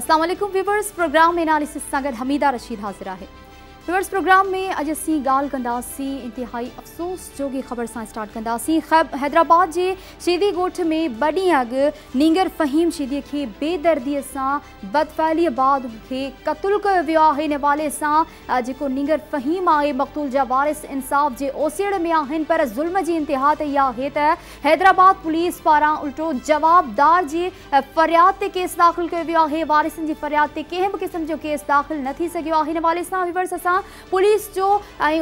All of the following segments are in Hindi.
अस्सलाम वालेकुम व्यूवर्स, प्रोग्राम एनालिसिस सां हमीदा रशीद हाजिर है। व्यूवर्स, प्रोग्राम में अज असी गाल कंदासी इंतहाई अफसोस जोगी ख़बर से स्टार्ट कंदासी। हैदराबाद के शीदी गोठ में बड़ी अग नींगर फ़हीम शीदी के बेदर्दी से बदफैली बाद के कत्ल किया वियो है। इन हवाले से जो नींगर फ़हीम है मक़तूल जा वारिस इंसाफ के ओसीड़ में आहिन, पर जुल्म की इंतहा ते इहा है त हैदराबाद पुलिस पारां उल्टो जवाबदार जी फरियाद ते केस दाखिल किया वियो है। वारिसन की फरियाद ते कंहिं भी किस्म जो केस दाखिल न थी सघियो आहे। इन हवाले से व्यूवर्स असां पुलिस जो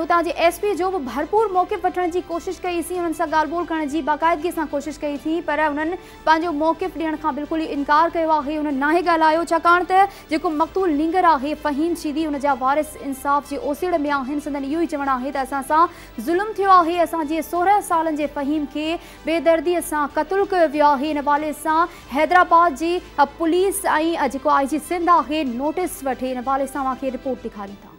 उतां जे एसपी जो भरपूर मौक़िफ़ वठण की कोशिश कई सी, उन्हनि सां ॻाल्हि ॿोल करण की बाक़ायदगी से कोशिश कई थी, पर उन्हनि पंहिंजो मौक़िफ़ ॾियण खां बिल्कुल ही इनकार किया है। उन्हनि नाहे ॻाल्हायो, छाकाणि त जेको मक़तूल नींगर है फ़हीम शीदी, उन जा वारिस इंसाफ के ओसीड़ में आहिनि। संदन इहो ही चवणु आहे त असां सां ज़ुल्म थियो आहे। असांजे 16 सालनि जे फ़हीम के बेदर्दी सां क़त्ल किया वियो है। इन हवाले से हैदराबाद की पुलिस ऐं जेको IG सिंध है नोटिस वठे। इन हवाले से अव्हांखे रिपोर्ट ॾेखारियूं था।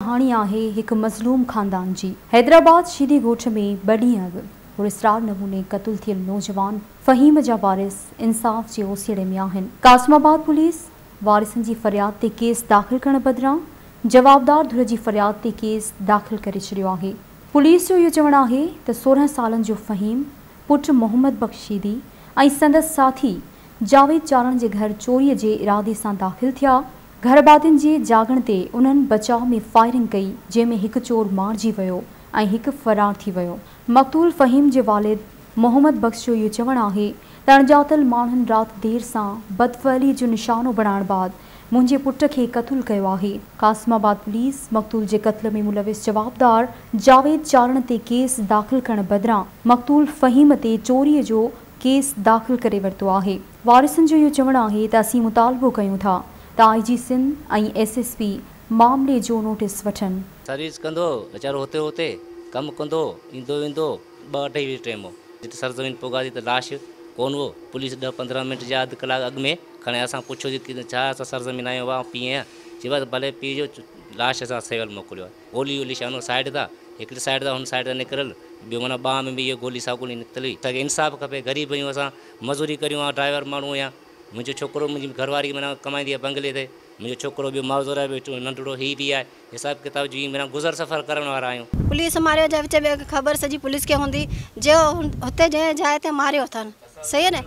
कहानी आहे एक मज़लूम खानदान जी। हैदराबाद शीदी गोठ में बड़ी अग पुरस्कार नमूने कत्ल थियल नौजवान फ़हीम जा वारिस इंसाफ के ओसीड़े में आहिनि। कासमाबाद पुलिस वारिसन की फरियाद ते केस दाखिल करण बदिरां जवाबदार धुर की फरियाद ते केस दाखिल करे छड़ियो आहे। पुलिस जो इहो चवणु आहे त 16 सालनि जो फ़हीम पुट मोहम्मद बख्श शीदी ऐं संदसि साथी जावेद चारण के घर चोरी के इरादे से दाखिल थिया। घरबादिन के जागण ते उन्हनि बचाव में फायरिंग कई, जंहिंमें हिकु चोर मारिजी वियो ऐं हिकु फरार थी वियो। मक़तूल फ़हीम के वालिद मोहम्मद बख्श जो इहो चवणु आहे त अणॼातल माण्हुनि राति देर सां बदफैली जो निशानो बणाइण बाद मुंहिंजे पुट खे क़त्ल कयो आहे। कासमाबाद पुलिस मक़तूल के कत्ल में मुलविस जवाबदार जावेद चारण ते केस दाखिल करण बदिरां मक़तूल फ़हीम ते चोरीअ जो केस दाखिल करे वरितो आहे। वारिसनि जो इहो चवणु आहे त असीं मुतालबो कयूं था त IG सिंध ऐं SSP मामले जो नोटिस वठनि। सर्विस कंदो वीचारो होते होते कम कंदो ईंदो वेंदो 2-2.5 टाइम जिते सरजमीन पोगादी त लाश कोन हो। पुलिस 10-15 मिनट जा अधु कलाक अॻु में खणे असां पुछो कि छा असां सरजमीन आयो हुआ पीउ चई बसि भले पीउ जो लाश असां सेवल मोकिलियो आहे। गोली वोली छा साइड था, हिकिड़ी साइड था, हुन साइड था निकिरल ॿियो माना ॿाह में बि इहो गोली सागोली निकितली। असांखे इंसाफ़ खपे। ग़रीब आहियूं असां, मज़ूरी करियूं आहे, ड्राइवर माण्हू या मुंहिंजो छोकिरो मुंहिंजी घरवारी माना कमाईंदी आहे बंगले ते, मुंहिंजो छोकिरो ॿियो मावज़र आहे, ॿियो नंढड़ो ही भी आहे। हिसाब किताब जी माना गुज़र सफ़र करण वारा आहियूं। पुलिस हमारे विच में ख़बर सॼी पुलिस खे हूंदी जो हुते जंहिं जाइ ते मारियो अथनि, सही है न,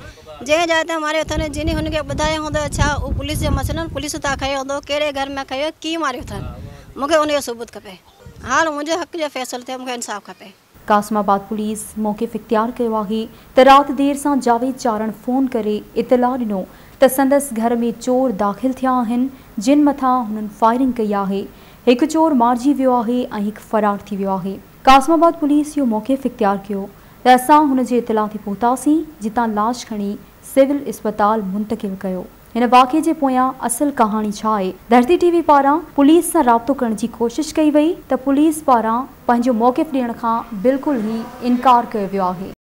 जंहिं जाइ ते मारियो अथनि जिनी हुनखे ॿुधायो हूंदो छा उहो पुलिस जो मसइलो पुलिस तां खयो हूंदो, कहिड़े घर में खयो, कीअं मारियो अथनि, मूंखे उनजो सबूत खपे। हाल मुंहिंजे हक़ जो फ़ैसिलो थिए, मूंखे इंसाफ़ खपे। कासमाबाद पुलिस मौक़िफ़ इख्तियार किया है त रात देर से जावेद चारण फ़ोन करे इतला ॾिनो त संदसि घर में चोर दाखिल थिया आहिनि, जिन मथां हुननि फायरिंग कई आहे। हिकु चोर मारिजी वियो आहे ऐं हिकु फरार थी वियो आहे। कासमाबाद पुलिस इहो मौक़िफ़ इख्तियार कियो त असां हुन जे इतला ते पहुतासीं, जितां लाश खणी सिविल अस्पताल मुंतक़िल कयो। हिन वाक़े जे पोयां असल कहानी छा आहे? धरती TV पारां पुलिस सां राब्तो करण की कोशिश कई वई त पुलिस पारां पंहिंजो मौक़िफ़ ॾियण खां बिल्कुल ही इनकार कयो वियो आहे।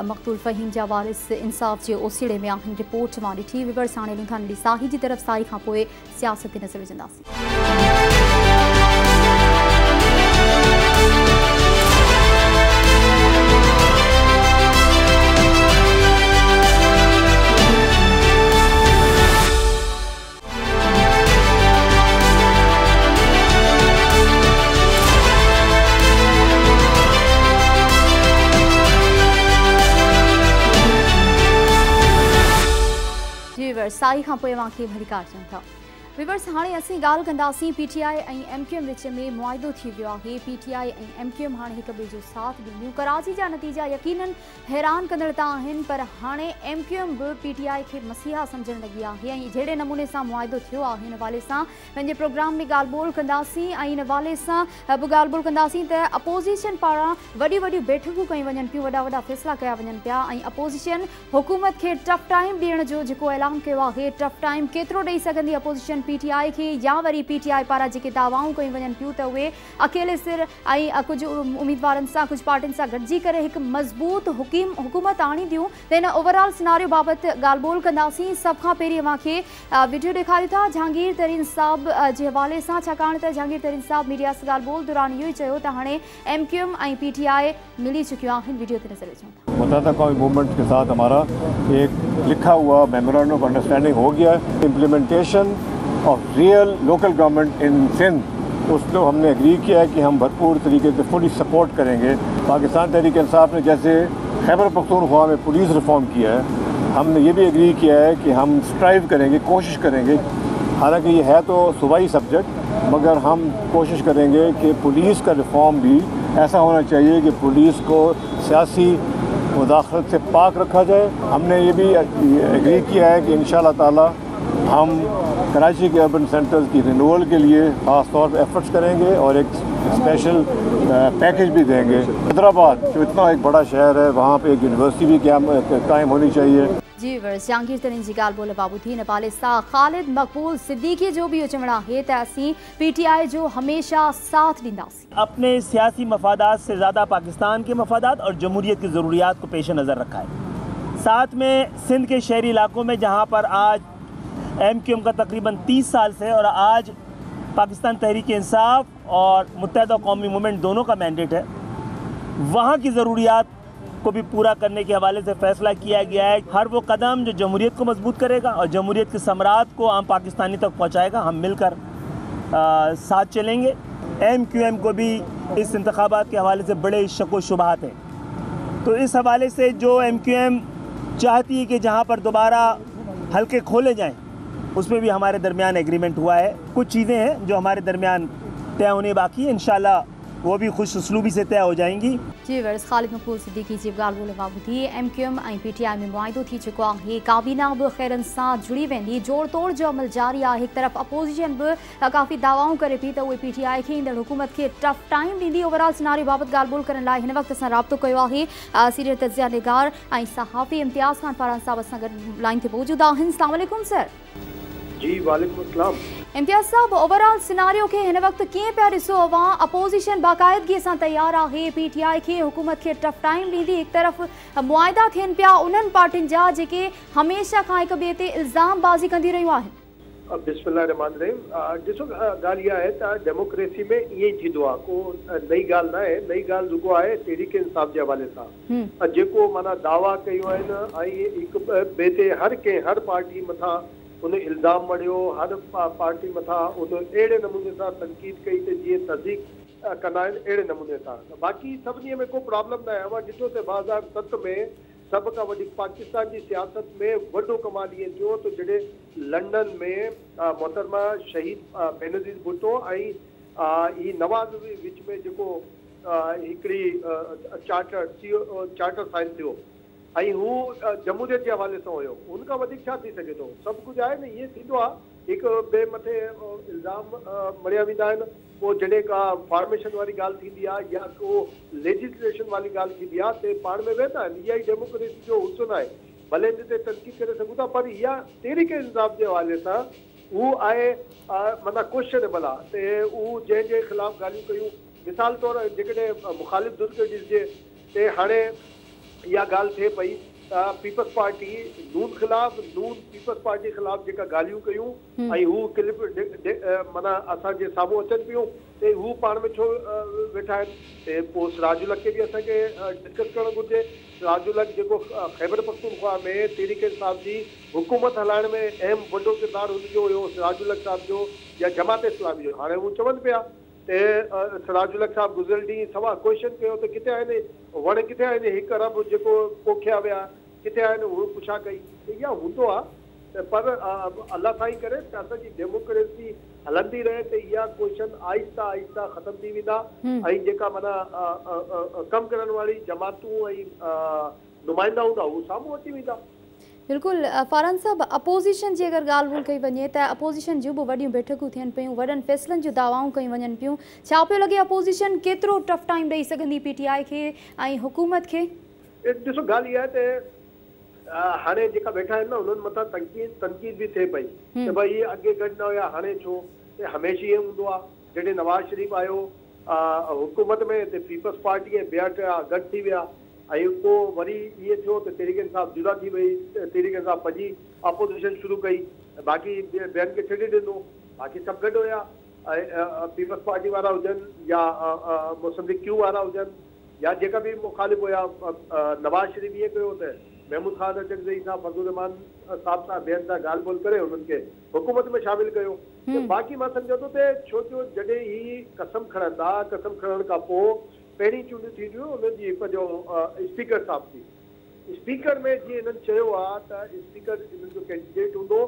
मक़तूल फ़हीम जा वारिस इंसाफ के ओसीड़े में आहिनि। रिपोर्ट मां ॾिठी। व्यूवर्स, हाणे लूं था नंढी साही की तरफ़। साही खां पोइ सियासत ते नज़र विझंदासीं। बरसाई खां पोइ अवांखे भड़का अचनि था। विवर्स हाणे असीं ॻाल्हि कंदासीं PTI ऐं MQM विच में मुआइदो थी वियो आहे। PTI ऐं MQM हाणे हिक ॿिए जो साथ ॾींदियूं। कराची जा नतीजा यकीनन हैरान कंदड़ त आहिनि, पर हाणे MQM बि PTI खे मसीहा सम्झण लॻी आहे ऐं जहिड़े नमूने सां मुआइदो थियो आहे हिन हवाले सां पंहिंजे प्रोग्राम में ॻाल्हि ॿोल कंदासीं ऐं हिन हवाले सां बि ॻाल्हि ॿोल कंदासीं त अपोज़िशन पारां वॾियूं वॾियूं बैठकूं कयूं वञनि पियूं, वॾा वॾा फ़ैसिला कया वञनि पिया ऐं अपोज़िशन हुकूमत खे टफ टाइम ॾियण जो जेको ऐलान कयो आहे, टफ टाइम केतिरो ॾेई सघंदी अपोज़िशन PTI खे, या वरी PTI पारां जेके दावाऊं कयूं वञनि पियूं त उहे अकेले सिर ऐं कुझु उम्मीदवारनि सां कुझु पार्टियुनि सां गॾिजी करे हिकु मज़बूत हुकूमत आणींदियूं। त हिन ओवरऑल सिनारियो बाबति ॻाल्हि ॿोल कंदासीं। सभ खां पहिरीं अव्हांखे वीडियो ॾेखारियूं था जहांगीर तरीन साहब जे हवाले सां, छाकाणि त जहांगीर तरीन साहब मीडिया सां ॻाल्हि ॿोल दौरान इहो ई चयो त हाणे MQM ऐं PTI मिली चुकियूं आहिनि। वीडियो ते नज़र अचूं था। मुत्तहिदा कौमी मूवमेंट के साथ हमारा एक लिखा हुआ मेमोरेंडम ऑफ अंडरस्टैंडिंग हो गया है। Implementation of real local government in Sindh, उसको हमने एग्री किया है कि हम भरपूर तरीके से फुली सपोर्ट करेंगे। पाकिस्तान तहरीक इंसाफ ने जैसे खैबर पख्तूनख्वा में पुलिस रिफॉर्म किया है, हमने ये भी एग्री किया है कि हम स्ट्राइव करेंगे, कोशिश करेंगे, हालांकि ये है तो सूबाई सब्जेक्ट, मगर हम कोशिश करेंगे कि पुलिस का रिफॉर्म भी ऐसा होना चाहिए कि पुलिस को सियासी मुदाखलत से पाक रखा जाए। हमने ये भी एग्री किया है कि इंशाअल्लाह ताला हम कराची के अर्बन सेंटर्स की रिन्यूअल के लिए ख़ास तौर पर एफर्ट्स करेंगे और एक स्पेशल पैकेज भी देंगे। हैदराबाद जो इतना एक बड़ा शहर है, वहाँ पे एक यूनिवर्सिटी भी कायम होनी चाहिए। जी वर्स जहांगीर तरीन जी ॻाल्हि ॿोल बाबति हिन हवाले सां ख़ालिद मक़बूल सिद्दीकी जो भी चवण आहे त असीं PTI जो हमेशा साथ ॾींदासीं। अपने सियासी मफादात से ज़्यादा पाकिस्तान के मफादात और जमहूरियत की ज़रूरियात को पेश नज़र रखा है। साथ में सिंध के शहरी इलाकों में जहाँ पर आज MQM का तकरीबन 30 साल से और आज पाकिस्तान तहरीक इंसाफ और मुत्तहिदा कौमी मूवमेंट दोनों का मैंडेट है, वहाँ की ज़रूरियात को भी पूरा करने के हवाले से फ़ैसला किया गया है। हर वो कदम जो जमहूरियत को मजबूत करेगा और जमहूरियत के समरात को आम पाकिस्तानी तक पहुँचाएगा, हम मिलकर साथ चलेंगे। MQM को भी इस इंतखाबात के हवाले से बड़े शक व शुबहात हैं, तो इस हवाले से जो MQM चाहती है कि जहाँ पर दोबारा हल्के खोले जाएँ, उसमें भी हमारे दरमियान एग्रीमेंट हुआ है। कुछ चीज़ें हैं जो हमारे दरमियान तय होने बाकी है, इंशाल्लाह वो भी खुश उसलूबी से तय हो जाएंगी। जी वर्स ख़ालिद मक़बूल सिद्दीकी जी ॻाल्हि ॿोल बाबति MQM ऐं PTI में मुआइदो थी चुको आहे। काबीना बि ख़ैरनि सां जुड़ी वेंदी, जोड़ तोड़ जो अमल जारी आहे। हिकु तरफ़ अपोज़िशन बि काफ़ी दावाऊं करे पई त उहे PTI खे ईंदड़ हुकूमत खे टफ टाइम ॾींदी। ओवरऑल सिनारियो बाबति ॻाल्हि ॿोल करण लाइ हिन वक़्तु असां राब्तो कयो आहे सीनियर तज्ज़िया निगार ऐं सहाफ़ी इम्तियाज़ ख़ान फरहान साहब असां गॾु लाइन ते मौजूद आहिनि। अस्सलाम वालेकुम सर। जी वालेकुम अस्सलाम। इम्तियाज़ साहब, ओवरऑल सिनारियो खे हिन वक़्तु कीअं पिया ॾिसो अवां? अपोज़िशन बाक़ाइदगी सां तयारु आहे, PTI खे हुकूमत खे टफ टाइम ॾींदी। हिकु तरफ़ मुआइदा थियनि पिया उन्हनि पार्टियुनि जा जेके हमेशह खां हिक ॿिए ते इल्ज़ाम बाज़ी कंदी रहियूं आहिनि। बिस्मिल्लाह रहमान रहीम। ॾिसो ॻाल्हि इहा आहे त डेमोक्रेसी में ईअं ई थींदो आहे, को नई ॻाल्हि न आहे। नई ॻाल्हि रुॻो आहे तहरीक इंसाफ जे हवाले सां जेको माना दावा कयूं आहिनि ऐं हिकु ॿिए ते हर पार्टी मथां उन इल्ज़ाम मड़ियो, हर पार्टी मथां उन अहिड़े नमूने सां तनक़ीद कई त जीअं तस्दीक कंदा आहिनि अहिड़े नमूने सां। बाक़ी सभिनी में को प्रॉब्लम न आहे। अवां ॾिठो त 2007 में सभ खां वॾी पाकिस्तान जी सियासत में वॾो कमाल इहो थियो त जॾहिं लंडन में मोहतरमा शहीद बेनज़ीर भुट्टो ऐं ही नवाज़ विच में जेको हिकिड़ी चार्टर साइन थियो ऐं हू जमहूरियत जे हवाले सां हुयो, उनखां वधीक छा थी सघे थो? सभु कुझु आहे न। ईअं थींदो आहे, हिकु ॿिए मथे इल्ज़ाम मड़िया वेंदा आहिनि। पोइ जॾहिं का फॉर्मेशन वारी ॻाल्हि थींदी आहे या को लेजिस्लेशन वारी ॻाल्हि थींदी आहे त पाण में वेंदा आहिनि। इहा ई डेमोक्रेसी जो हुस्न आहे। भले हिन ते तनक़ीद करे सघूं था, पर इहा तहरीक इंसाफ जे हवाले सां उहो आहे माना क्वेश्चनेबल आहे त उहो जंहिंजे ख़िलाफ़ु ॻाल्हियूं कयूं। मिसाल तौरु जेकॾहिं मुखालिफ़ धुर खे ॾिसजे त हाणे इहा ॻाल्हि थिए पई पीपल्स पार्टी नून पीपल्स पार्टी ख़िलाफ़ु जेका ॻाल्हियूं कयूं ऐं हू क्लिप माना असांजे साम्हूं अचनि पियूं त हू पाण में छो वेठा आहिनि। त पोइ सिराजुल खे बि असांखे डिस्कस करणु घुरिजे। सिराजुल जेको खैबर पख्तूनख्वा में तहरीक इंसाफ जी हुकूमत हलाइण में अहम वॾो किरदारु हुनजो हुयो, सिराजुल साहिब जो या जमात इस्लामी जो। हाणे हू चवनि पिया त सिराजुल साहिब गुज़िरियल ॾींहुं सवा क्वेश्चन कयो त किथे आहिनि वण, किथे आहिनि 1 अरब जेको पोखिया विया, किथे आहिनि? उहो पुछा कई। त इहा हूंदो आहे पर अल्लाह साईं करे त असांजी डेमोक्रेसी हलंदी रहे त इहा क्वेश्चन आहिस्ता आहिस्ता ख़तम थी वेंदा ऐं जेका माना कमु करण वारी जमातूं ऐं नुमाइंदा हूंदा उहे साम्हूं अची वेंदा। बिल्कुल फारन साहब, अपोजिशन जी अगर ॻाल्हि ॿोल कई वञे त अपोजिशन जूं बि वॾियूं बैठकूं थियनि पियूं, वॾनि फ़ैसिलनि जूं दावाऊं कयूं वञनि पियूं। छा पियो लॻे अपोजिशन केतिरो टफ टाइम ॾेई सघंदी PTI खे ऐं हुकूमत खे? ॾिसो ॻाल्हि इहा आहे त हाणे जेका वेठा आहिनि न उन्हनि मथां तनक़ीद बि थिए पई त भई इहे अॻे गॾु न हुया, हाणे छो? हमेशह ईअं हूंदो आहे, जॾहिं नवाज़ शरीफ़ आयो हुकूमत में त पीपल्स पार्टी ऐं ॿिया गॾु थी विया ऐं पोइ वरी इहे थियो त तहरीक इंसाफ़ जुदा थी वई, तहरीक इंसाफ़ पंहिंजी अपोजिशन शुरू कई, बाक़ी ॿियनि खे छॾे ॾिनो, बाक़ी सभु गॾु हुया ऐं पीपल्स पार्टी वारा हुजनि या मुस्लिम लीग क्यू वारा हुजनि या जेका बि मुखालिफ़ हुया। नवाज़ शरीफ़ ईअं कयो त महमूद ख़ान अचकज़ई सां फज़लुर रहमान साहब सां ॿियनि सां ॻाल्हि ॿोल करे हुननि खे हुकूमत में शामिल कयो। बाक़ी मां सम्झां थो त छो जो जॾहिं ही कसम खणंदा, कसम खणण खां पोइ पहिरीं चूंडियूं थींदियूं हुनजी पंहिंजो स्पीकर साहब थी। स्पीकर में जीअं हिननि चयो आहे त स्पीकर हिननि जो कैंडिडेट हूंदो,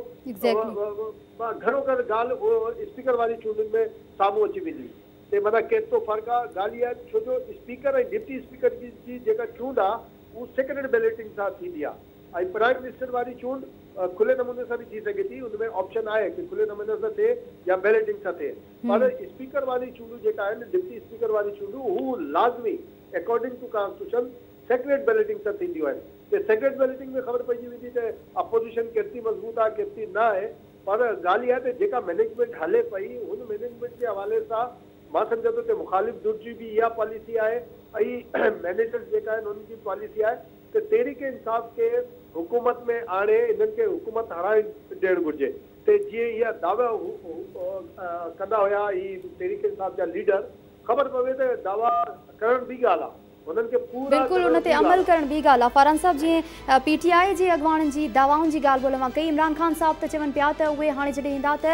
घणो करे ॻाल्हि उहो स्पीकर वारी चूंडियुनि में साम्हूं अची वेंदी। ते माना केतिरो फ़र्क़ु आहे? ॻाल्हि इहा आहे छो जो स्पीकर ऐं डिप्टी स्पीकर जी जेका चूंड आहे उहा सेक्रेट बैलेटिंग सां थींदी आहे ऐं प्राइम मिनिस्टर वारी चूंड खुले नमूने सां बि थी सघे थी। उनमें ऑप्शन आहे कि खुले नमूने सां थिए या बैलेटिंग सां थिए, पर स्पीकर वारी चूंडूं जेका आहिनि, डिप्टी स्पीकर वारी चूंडूं, हू लाज़मी according to constitution secret balloting सां थींदियूं आहिनि। त सेक्रेट बैलेटिंग में ख़बर पइजी वेंदी त अपोजिशन केतिरी मज़बूत आहे केतिरी न आहे। पर ॻाल्हि इहा आहे त जेका मैनेजमेंट हले पई हुन मैनेजमेंट जे हवाले सां मां सम्झां थो त मुखालिफ़ गुट जी बि इहा पॉलिसी आहे ऐं मैनेजर्स जेका आहिनि उन्हनि जी पॉलिसी आहे त तहरीक इंसाफ़ खे हुकूमत में आणे इन्हनि खे हुकूमत हराए ॾियणु घुरिजे। त जीअं इहा दावा कंदा हुया ही तहरीक इंसाफ़ जा लीडर, ख़बर पवे त दावा करण बि ॻाल्हि आहे, बिल्कुल उन ते अमल करण भी ॻाल्हि आहे। फारन साहब, जीअं PTI जे अॻवाननि जी दावाउनि जी ॻाल्हि ॿोल मां कई, इमरान ख़ान साहब त चवनि पिया त उहे हाणे जॾहिं ईंदा त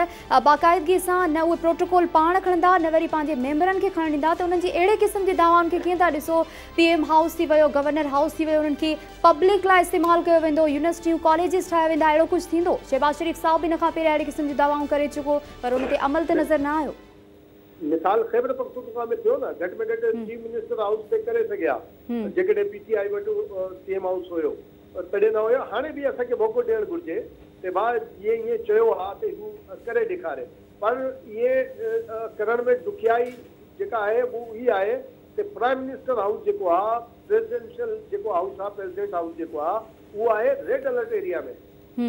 बाक़ाइदगी सां न उहे प्रोटोकॉल पाण खणंदा न वरी पंहिंजे मेंबरनि खे खणणु ॾींदा। त उन्हनि जी अहिड़े क़िस्म जे दावाउनि खे कीअं था ॾिसो? PM हाउस थी वियो, गवर्नर हाउस थी वियो, उन्हनि खे पब्लिक लाइ इस्तेमालु कयो वेंदो, यूनिवर्सिटियूं कॉलेजिस ठाहिया वेंदा, अहिड़ो कुझु थींदो? शहबाज़ शरीफ़ साहब बि इन खां पहिरियों अहिड़े क़िस्म जी दावाऊं करे चुको, पर उन ते अमल त नज़र न आयो। मिसाल ख़ैबर पख्तूनख्वा में थियो न, घटि में घटि चीफ मिनिस्टर हाउस ते करे सघिया जेकॾहिं PTI वटि CM हाउस हुयो, तॾहिं न हुयो। हाणे बि असांखे मौक़ो ॾियणु घुरिजे त भाउ ईअं चयो आहे त हू करे ॾेखारे, पर इहे करण में ॾुखियाई जेका आहे उहा इहा आहे त प्राइम मिनिस्टर हाउस जेको आहे, प्रेसिडेंशियल जेको हाउस आहे, प्रेसिडेंट हाउस जेको आहे, उहो आहे रेड अलर्ट एरिया में।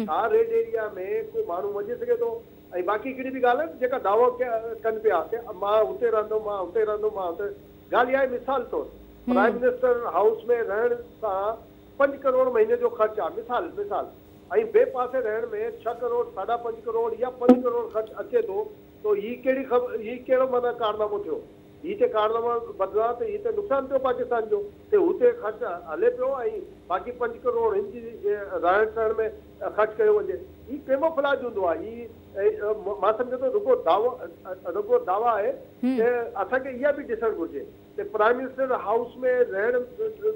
हा, रेड एरिया में कोई माण्हू वञी सघे थो ऐं बाक़ी हिकिड़ी बि ॻाल्हि आहे जेका दावो कनि पिया मां हुते रहंदुमि, मां हुते रहंदुमि, मां हुते। ॻाल्हि इहा आहे, मिसाल तौरु प्राइम मिनिस्टर हाउस में रहण सां 5 करोड़ महीने जो ख़र्च आहे, मिसाल ऐं ॿिए पासे रहण में 6 करोड़ 5.5 करोड़ या 5 करोड़ ख़र्च अचे थो। तो हीअ कहिड़ो माना कारनामो थियो? हीअ त कारनामा बदिला त हीअ त नुक़सानु थियो पाकिस्तान जो। त हुते ख़र्च हले पियो ऐं बाक़ी 5 करोड़ हिन जी रहण सहण में ख़र्च कयो वञे। हीअ कैमोफ्लेज हूंदो आहे। हीअ मां सम्झां थो रुगो दावा आहे त असांखे इहा बि ॾिसणु घुरिजे त प्राइम मिनिस्टर हाउस में रहण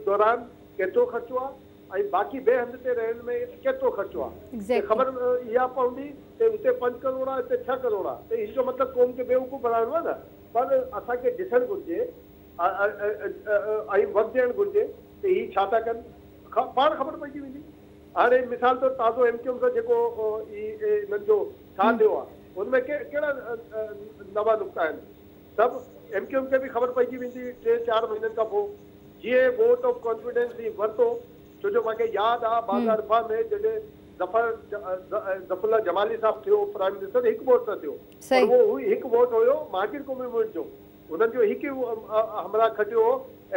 दौरान केतिरो ख़र्चो आहे ऐं बाक़ी ॿिए हंधि ते रहण में केतिरो ख़र्चो आहे। ख़बर इहा पवंदी त हुते 5 करोड़ आहे, हिते 6 करोड़ आहे, त हिन जो मतिलबु क़ौम खे बेवकूफ़ बणाइणो आहे न। पर असांखे ॾिसणु घुरिजे ऐं वक़्तु ॾियणु घुरिजे त हीअ छा था कनि, पाण ख़बर पइजी वेंदी। हाणे मिसाल तौरु ताज़ो MQM सां जेको हिननि जो छा थियो आहे, हुनमें कहिड़ा नवां नुक़्ता आहिनि, सभु MQM खे बि ख़बर पइजी वेंदी 3-4 महीननि खां पोइ। जीअं वोट ऑफ कॉन्फिडेंस ही वरितो, छो जो मूंखे यादि आहे 2002 में जॾहिं ज़फ़रुल्लाह जमाली साहब थियो प्राइम मिनिस्टर, हिकु वोट सां थियो। उहो हिकु वोट हुयो महाजिर कम्युनिटी जो, हुननि जो हिकु हमरा खटियो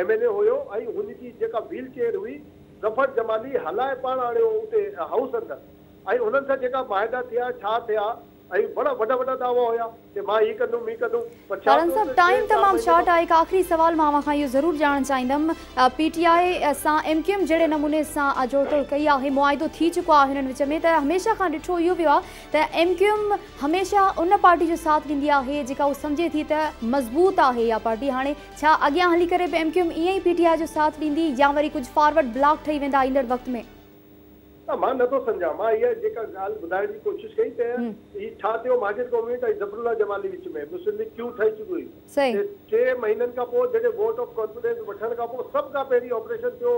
MLA हुयो ऐं हुनजी जेका व्हील चेयर हुई ज़फ़र जमाली हलाए पाण आणियो उते हाउस अंदरि, ऐं हुननि सां जेका माइदा थिया छा थिया ऐं बड़ा वॾा दावा हुया कि मां हीअ कंदुमि हीअ कंदुमि। फारन साहब, टाइम तमामु शॉर्ट आहे। हिकु आख़िरी सुवाल मां खां इहो ज़रूरु ॼाणणु चाहींदमि, PTI सां MQM जहिड़े नमूने सां जोड़तोड़ कई आहे, मुआइदो थी चुको आहे हिननि विच में, त हमेशह खां ॾिठो इहो वियो आहे त MQM हमेशह उन पार्टी जो साथ ॾींदी आहे जेका उहा सम्झे थी त मज़बूत आहे इहा पार्टी। हाणे छा अॻियां हली करे बि MQM ईअं ई PTI जो साथ ॾींदी या वरी कुझु फॉरवर्ड ब्लॉक ठही वेंदा ईंदड़ वक़्त में? मां नथो सम्झां। मां इहा जेका ॻाल्हि ॿुधाइण जी कोशिशि कई त ही छा थियो माजिद कौमेट ऐं ज़फरुल्ला जमाली विच में मुस्लिम लीग क्यों ठही चुकी हुई। 6 महीननि खां पोइ जॾहिं वोट ऑफ कॉन्फिडेंस वठण खां पोइ सभ खां पहिरीं ऑपरेशन थियो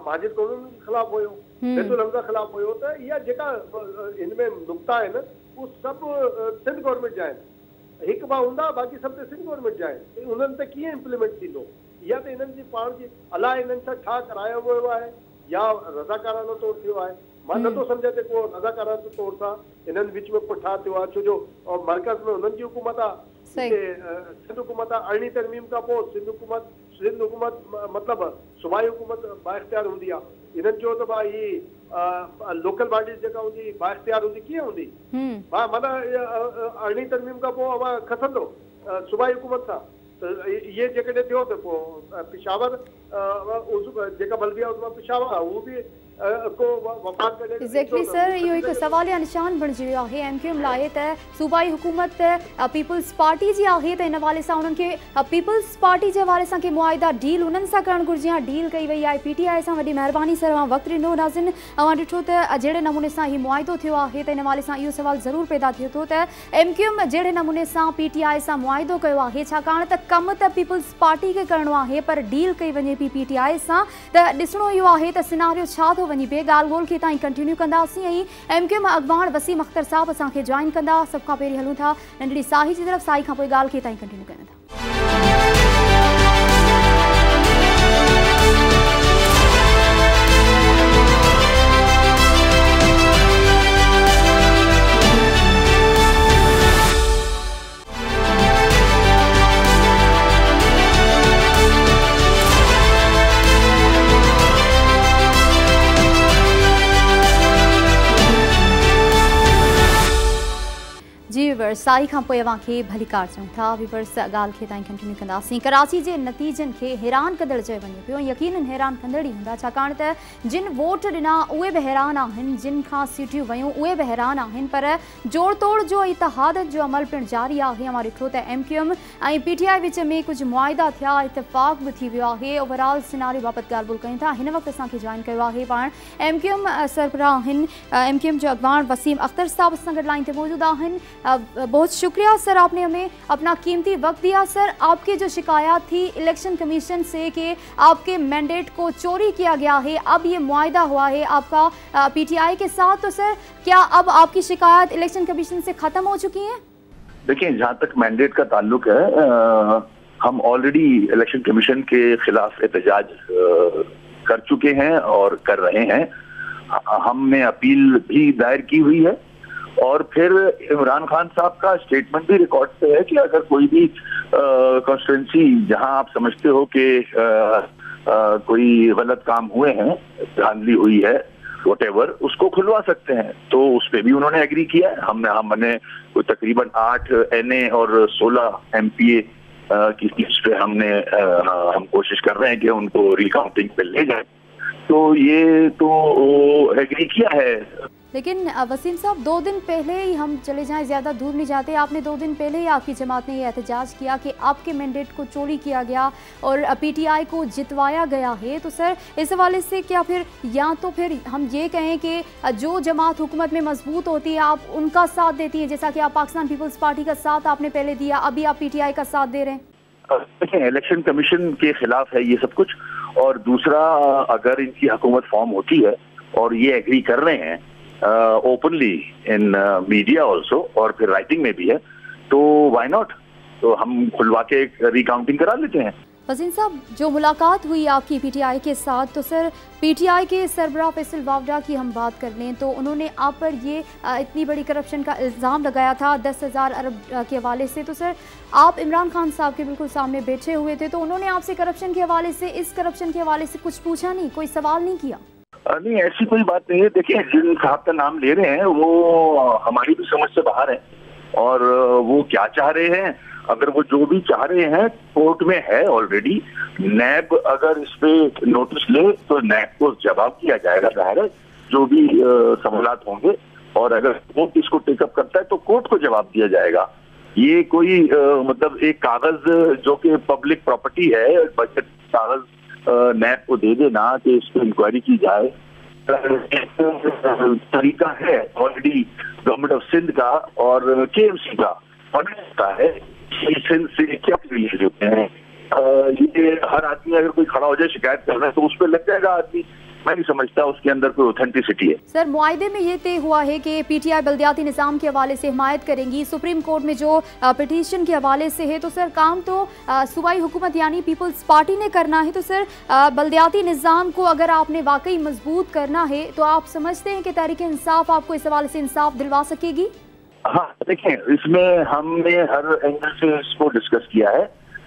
माजिद कौमेट जे ख़िलाफ़ हुयो, बैतुल हमज़ा ख़िलाफ़ हुयो। त इहा जेका हिन में नुक़्ता आहिनि उहे सभु सिंध गवर्नमेंट जा आहिनि। हिकु ॿ हूंदा बाक़ी सभु त सिंध गवर्नमेंट जा आहिनि। उन्हनि ते कीअं इम्प्लीमेंट थींदो इहा त हिननि जी पाण जी अलाए हिननि सां छा करायो वियो आहे या रज़ाकाराना तौर थियो आहे। मां नथो सम्झां त को रज़ाकाराना तौर सां हिननि विच में पुठा थियो आहे, छो जो मर्कज़ में हुननि जी हुकूमत आहे, सिंध हुकूमत आहे। अरिड़हीं तरमीम खां पोइ सिंध हुकूमत मतिलबु सूबाई हुकूमत बाइख्तियार हूंदी आहे। हिननि चयो त भाई ही लोकल बॉडीज़ जेका हूंदी बाइख्तियार हूंदी, कीअं हूंदी? माना अरिड़हीं तरमीम खां पोइ अवां खसंदो सूबाई हुकूमत सां। त इहे जेकॾहिं थियो त पोइ पिशावर जेका बल्दिया उज़मा पिशावर आहे उहो बि एग्जैक्टली सर, इहो हिकु सवालिया निशान बणिजी वियो आहे MQM लाइ त सूबाई हुकूमत पीपल्स पार्टी जी आहे। त इन हवाले सां उन्हनि खे पीपल्स पार्टी जे हवाले सां के मुआहिदा डील उन्हनि सां करणु घुरिजे या डील कई वई आहे। PTI सां वॾी महिरबानी सर अवां वक़्तु ॾिनो। नाज़िन अवां ॾिठो त जहिड़े नमूने सां हीउ मुआहिदो थियो आहे त इन हवाले सां इहो सवाल ज़रूरु पैदा थिए थो त MQM जहिड़े नमूने सां PTI सां मुआहिदो कयो आहे, छाकाणि त कमु त पीपल्स पार्टी खे करिणो आहे पर डील कई वञे पई PTI सां। त ॾिसणो इहो आहे त सिनारियो छा थो वञी पिए। ॻाल्हि ॻोल्हि खे ताईं कंटिन्यू कंदासीं ऐं MQM अॻवान वसीम अख्तर साहब असांखे जॉइन कंदा। सभ खां पहिरीं हलूं था नंढड़ी साही जी तरफ़, साही खां पोइ ॻाल्हि खे ताईं कंटिन्यू कयूं था। जी वीवर्स, साई खां पोइ अव्हांखे भली कार चऊं था। वीवर्स, ॻाल्हि खे ताईं कंटिन्यू कंदासीं। कराची जे नतीजनि खे हैरान कंदड़ चयो वञे पियो। यकीनन हैरान कंदड़ ई हूंदा, छाकाणि त जिन वोट ॾिना उहे बि हैरान आहिनि, जिन खां सीटियूं वयूं उहे बि हैरान आहिनि। पर जोड़ तोड़ जो इतिहादत जो अमल पिणु जारी आहे। अवां ॾिठो त MQM ऐं PTI विच में कुझु मुआहिदा थिया, इतफ़ाक़ बि थी वियो आहे। ओवरऑल सिनारियो बाबति ॻाल्हि ॿोल कयूं था। हिन वक़्तु असांखे जॉइन कयो आहे पाण MQM सरबराह आहिनि, MQM जो अॻवान वसीम अख्तर साहब असां गॾु लाइन ते मौजूद आहिनि। बहुत शुक्रिया सर, आपने हमें अपना कीमती वक्त दिया। सर, आपकी जो शिकायत थी इलेक्शन कमीशन से कि आपके मैंडेट को चोरी किया गया है, अब ये मुआहिदा हुआ है आपका PTI के साथ, तो सर क्या अब आपकी शिकायत इलेक्शन कमीशन से ख़त्म हो चुकी है? देखिए, जहाँ तक मैंडेट का ताल्लुक है, हम ऑलरेडी इलेक्शन कमीशन के खिलाफ एहतजाज कर चुके हैं और कर रहे हैं। हमने अपील भी दायर की हुई है और फिर इमरान खान साहब का स्टेटमेंट भी रिकॉर्ड पे है कि अगर कोई भी कॉन्स्टिट्यूंसी जहां आप समझते हो कि कोई गलत काम हुए हैं, धांधली हुई है, व्हाटएवर, उसको खुलवा सकते हैं। तो उस पर भी उन्होंने एग्री किया है। हमने तकरीबन 8 NA और 16 MPA की सीट्स पे हम कोशिश कर रहे हैं कि उनको रिकाउंटिंग पे ले जाए। तो ये तो एग्री किया है। लेकिन वसीम साहब, 2 दिन पहले ही हम चले जाएं, ज़्यादा दूर नहीं जाते, आपने 2 दिन पहले ही आपकी जमात ने ये एहतजाज किया कि आपके मैंडेट को चोरी किया गया और PTI को जितवाया गया है। तो सर, इस हवाले से क्या फिर या तो फिर हम ये कहें कि जो जमात हुकूमत में मजबूत होती है आप उनका साथ देती हैं, जैसा कि आप पाकिस्तान पीपल्स पार्टी का साथ आपने पहले दिया, अभी आप PTI का साथ दे रहे हैं? देखिए, इलेक्शन कमीशन के खिलाफ है ये सब कुछ। और दूसरा, अगर इनकी हुकूमत फॉर्म होती है और ये एग्री कर रहे हैं ओपनली इन मीडिया ऑल्सो और फिर राइटिंग में भी है, तो व्हाई नॉट, तो हम खुलवा के रिकाउंटिंग करा लेते हैं। वसीम साहब, जो मुलाकात हुई आपकी PTI के साथ, तो सर PTI के सरबराह फैसल वावडा की हम बात कर लें तो उन्होंने आप पर ये इतनी बड़ी करप्शन का इल्ज़ाम लगाया था 10,000 अरब के हवाले से। तो सर, आप इमरान खान साहब के बिल्कुल सामने बैठे हुए थे, तो उन्होंने आपसे करप्शन के हवाले से, इस करप्शन के हवाले से कुछ पूछा नहीं, कोई सवाल नहीं किया? नहीं, ऐसी कोई बात नहीं है। देखिए, जिन साहब का नाम ले रहे हैं वो हमारी भी समझ से बाहर है और वो क्या चाह रहे हैं, अगर वो जो भी चाह रहे हैं कोर्ट में है ऑलरेडी। नैब अगर इस पे नोटिस ले तो नैब को जवाब दिया जाएगा, जाहिर है, जो भी सवालात होंगे। और अगर कोर्ट इसको टेकअप करता है तो कोर्ट को जवाब दिया जाएगा। ये कोई मतलब एक कागज जो कि पब्लिक प्रॉपर्टी है, बजट कागज नैब को दे देना कि इस पर इंक्वायरी की जाए, तरीका है ऑलरेडी गवर्नमेंट ऑफ सिंध का और KMC का, और है सिंध से क्या रिलीज होते हैं। ये हर आदमी अगर कोई खड़ा हो जाए शिकायत करना है तो उस पर लग जाएगा आदमी। मैं नहीं समझता उसके अंदर कोई ऑथेंटिसिटी है। सर, मुआहदे में ये तय हुआ है कि PTI बल्दियाती निज़ाम के हवाले से हिमायत करेंगी, सुप्रीम कोर्ट में जो पिटीशन के हवाले से है, तो सर काम तो सूबाई हुकूमत यानी पीपल्स पार्टी ने करना है। तो सर बल्दियाती निज़ाम को अगर आपने वाकई मजबूत करना है तो आप समझते हैं कि तहरीक इंसाफ आपको इस हवाले से इंसाफ दिलवा सकेगी? हाँ, देखिए, इसमें हमने हर एंगल से इसको डिस्कस किया है।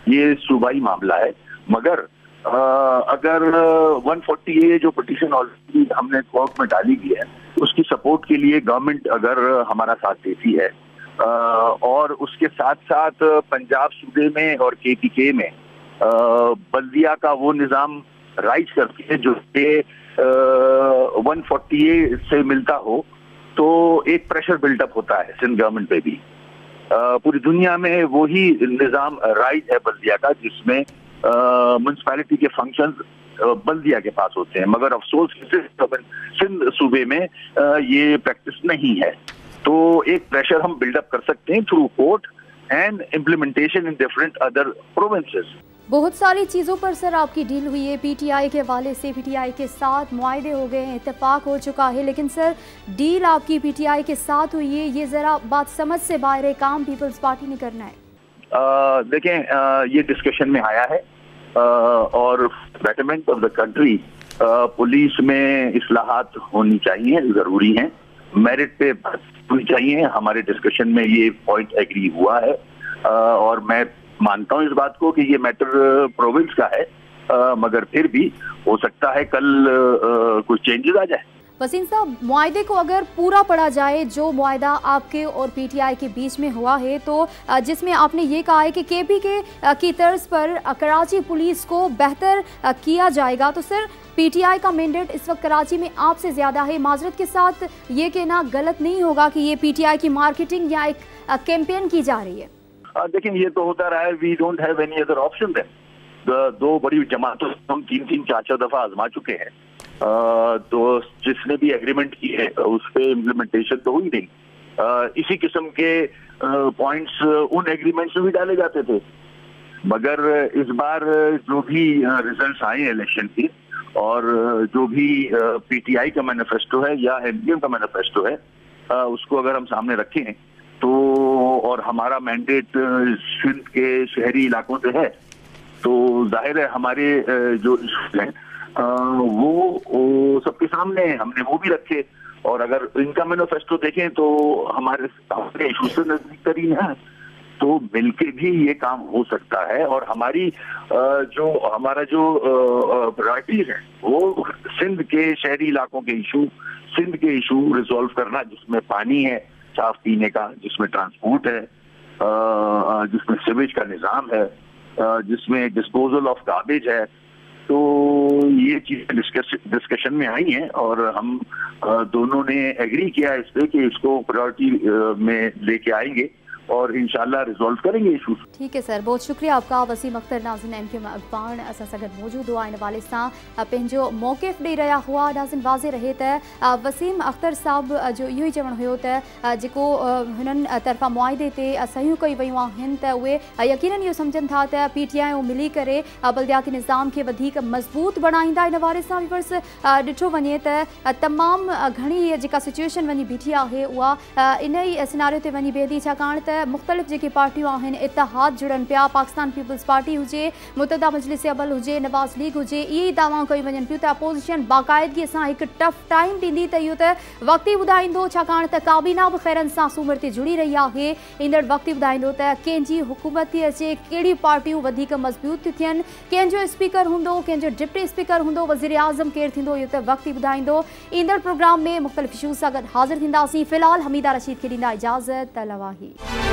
ये सूबाई मामला है, मगर अगर 140A जो पिटीशन ऑलरेडी हमने कोर्ट में डाली गई है, उसकी सपोर्ट के लिए गवर्नमेंट अगर हमारा साथ देती है और उसके साथ साथ पंजाब सूबे में और KPK में बल्दिया का वो निज़ाम राइज करती है जो 140A से मिलता हो, तो एक प्रेशर बिल्डअप होता है सिंध गवर्नमेंट पे भी। पूरी दुनिया में वही निज़ाम राइज है बल्दिया का, जिसमें म्युनिसिपैलिटी के फंक्शंस बल्दिया के पास होते हैं, मगर अफसोस सिंध सूबे में ये प्रैक्टिस नहीं है। तो एक प्रेशर हम बिल्डअप कर सकते हैं through court and implementation in different other provinces. बहुत सारी चीज़ों पर सर आपकी डील हुई है। PTI के हवाले से PTI के साथ मुआहदे हो गए हैं, इत्तेफाक हो चुका है, लेकिन सर डील आपकी PTI के साथ हुई है, ये ज़रा बात समझ से बाहर है, काम पीपल्स पार्टी ने करना है। देखें, ये डिस्कशन में आया है और betterment of the country, police में इस्लाहात होनी चाहिए, ज़रूरी हैं, मेरिट पे बात होनी चाहिए। हमारे डिस्कशन में ये पॉइंट एग्री हुआ है और मैं मानता हूँ इस बात को कि ये मैटर प्रोविंस का है, मगर फिर भी हो सकता है कल कुछ चेंजेस आ जाए। वसीम साहब, मुआहदे को अगर पूरा पढ़ा जाए, जो मुआहदा आपके और PTI के बीच में हुआ है, तो जिसमें आपने ये कहा है कि KPK की तर्ज पर कराची पुलिस को बेहतर किया जाएगा, तो सर PTI का मैंडेट इस वक्त कराची में आपसे ज़्यादा है। माजरत के साथ ये कहना गलत नहीं होगा कि ये PTI की मार्केटिंग या एक कैंपेन की जा रही है? देखिए, ये तो होता रहा है, we don't have any other option then. दो बड़ी जमातों हम 3-3, 4-4 दफा आजमा चुके हैं, तो जिसने भी एग्रीमेंट की है उस पे इम्प्लीमेंटेशन तो हुई नहीं। इसी किस्म के पॉइंट्स उन एग्रीमेंट्स में भी डाले जाते थे, मगर इस बार जो भी रिजल्ट्स आए इलेक्शन के और जो भी PTI का मैनिफेस्टो है या MPM का मैनिफेस्टो है, उसको अगर हम सामने रखें तो, और हमारा मैंडेट सिंध के शहरी इलाकों से है, तो जाहिर है हमारे जो इशूज हैं वो सबके सामने है, हमने वो भी रखे। और अगर इनका मैनिफेस्टो देखें तो हमारे इशू से नजदीक तरीन है, तो मिलके भी ये काम हो सकता है। और हमारी हमारा जो प्रायोरिटीज है वो सिंध के शहरी इलाकों के इशू, सिंध के इशू रिजॉल्व करना, जिसमें पानी है साफ पीने का, जिसमें ट्रांसपोर्ट है, जिसमें सीवेज का निज़ाम है, जिसमें डिस्पोजल ऑफ गार्बेज है। तो ये चीजें डिस्कशन में आई हैं और हम दोनों ने एग्री किया इस पे कि इसको प्रायोरिटी में लेके आएंगे और इंशाल्लाह रिजॉल्व करेंगे इशू। ठीक है सर, बहुत शुक्रिया आपका। वसीम अख्तर नाज़िन MKM अखबार असां सां गॾु मौजूद हुआ, इन हवाले सां पंहिंजो मौक़िफ़ ॾेई रहिया हुआ। नाज़िन वाज़े रहे त वसीम अख्तर साहब जो इहो ई चवणु हुयो त जेको हुननि तरफ़ां मुआहदे ते सहियूं कई वयूं आहिनि त उहे यकीनन इहो सम्झनि था त PTI मिली करे बल्दियाती निज़ाम खे वधीक मज़बूत बणाईंदा। इन हवाले सां व्यूअर्स ॾिठो वञे त तमामु घणी जेका सिचुएशन वञी बीठी आहे उहा इन ई सिनारियो ते वञी बीहे थी, छाकाणि त मुख़्तलिफ़ जेके पार्टियूं आहिनि, इतिहाद जुड़नि पिया, पाकिस्तान पीपल्स पार्टी हुजे, मुतहदा मजलिस अमल हुजे, नवाज़ लीग हुजे, इहे दावाऊं कयूं वञनि पियूं त अपोज़िशन बाक़ाइदगीअ सां हिकु टफ टाइम ॾींदी, त इहो त वक़्तु ई ॿुधाईंदो, छाकाणि त काबीना बि ख़ैरनि सां सूमर ते जुड़ी रही आहे। ईंदड़ वक़्तु ई ॿुधाईंदो त कंहिंजी हुकूमत थी अचे, कहिड़ियूं पार्टियूं वधीक मज़बूत थियूं थियनि, कंहिंजो स्पीकर हूंदो, कंहिंजो डिप्टी स्पीकर हूंदो, वज़ीर आज़म केरु थींदो, इहो त वक़्तु ई ॿुधाईंदो। ईंदड़ प्रोग्राम में मुख़्तलिफ़ इशूज़ सां गॾु हाज़िर थींदासीं। फ़िलहाल हमीदा रशीद खे ॾींदा इजाज़त। तलवाही।